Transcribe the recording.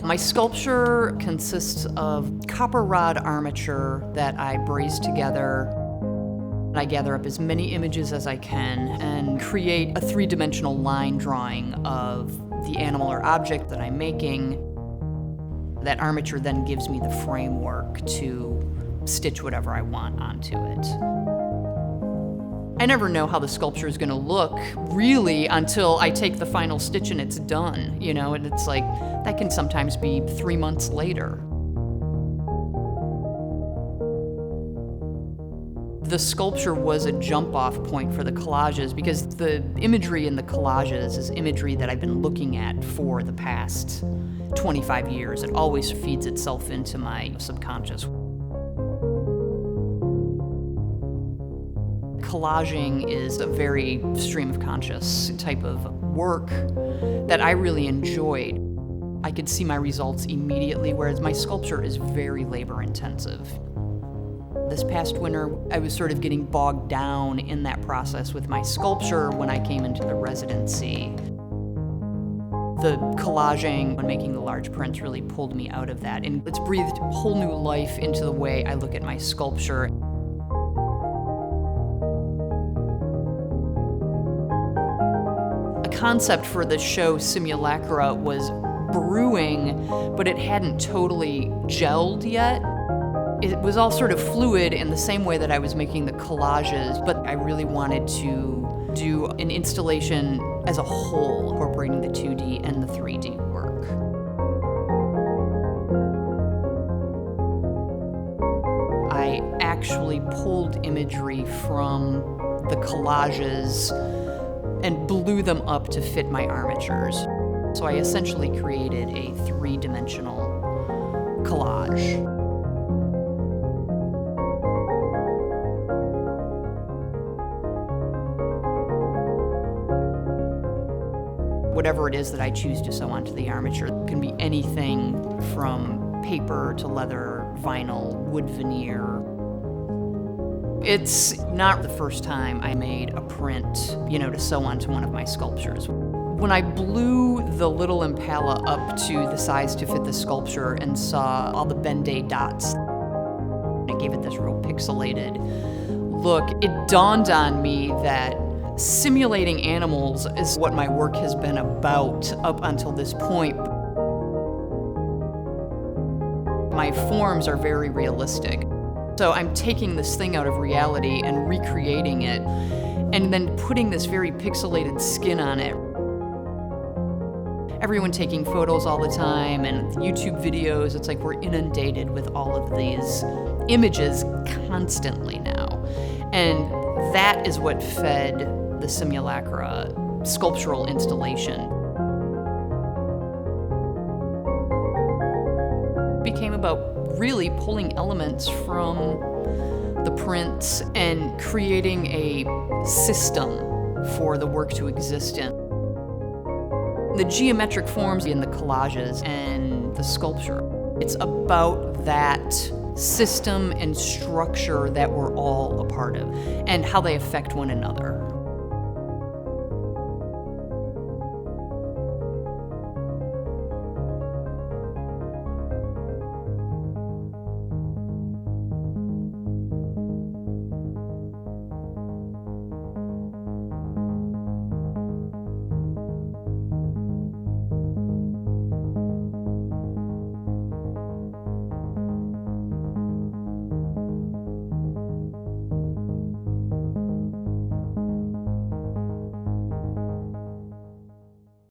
My sculpture consists of copper rod armature that I braze together. I gather up as many images as I can and create a three-dimensional line drawing of the animal or object that I'm making. That armature then gives me the framework to stitch whatever I want onto it. I never know how the sculpture is going to look, really, until I take the final stitch and it's done, and it's like, that can sometimes be 3 months later. The sculpture was a jump-off point for the collages because the imagery in the collages is imagery that I've been looking at for the past 25 years. It always feeds itself into my subconscious. Collaging is a very stream of conscious type of work that I really enjoyed. I could see my results immediately, whereas my sculpture is very labor-intensive. This past winter, I was sort of getting bogged down in that process with my sculpture when I came into the residency. The collaging and making the large prints really pulled me out of that, and it's breathed a whole new life into the way I look at my sculpture. A concept for the show Simulacra was brewing, but it hadn't totally gelled yet. It was all sort of fluid in the same way that I was making the collages, but I really wanted to do an installation as a whole, incorporating the 2D and the 3D work. I actually pulled imagery from the collages and blew them up to fit my armatures. So I essentially created a three-dimensional collage. Whatever it is that I choose to sew onto the armature, it can be anything from paper to leather, vinyl, wood veneer. It's not the first time I made a print, to sew onto one of my sculptures. When I blew the little impala up to the size to fit the sculpture and saw all the Ben-Day dots, it gave it this real pixelated look. It dawned on me that simulating animals is what my work has been about up until this point. My forms are very realistic. So I'm taking this thing out of reality and recreating it, and then putting this very pixelated skin on it. Everyone taking photos all the time and YouTube videos, it's like we're inundated with all of these images constantly now. And that is what fed the Simulacra sculptural installation. It became about really pulling elements from the prints and creating a system for the work to exist in. The geometric forms in the collages and the sculpture, it's about that system and structure that we're all a part of and how they affect one another.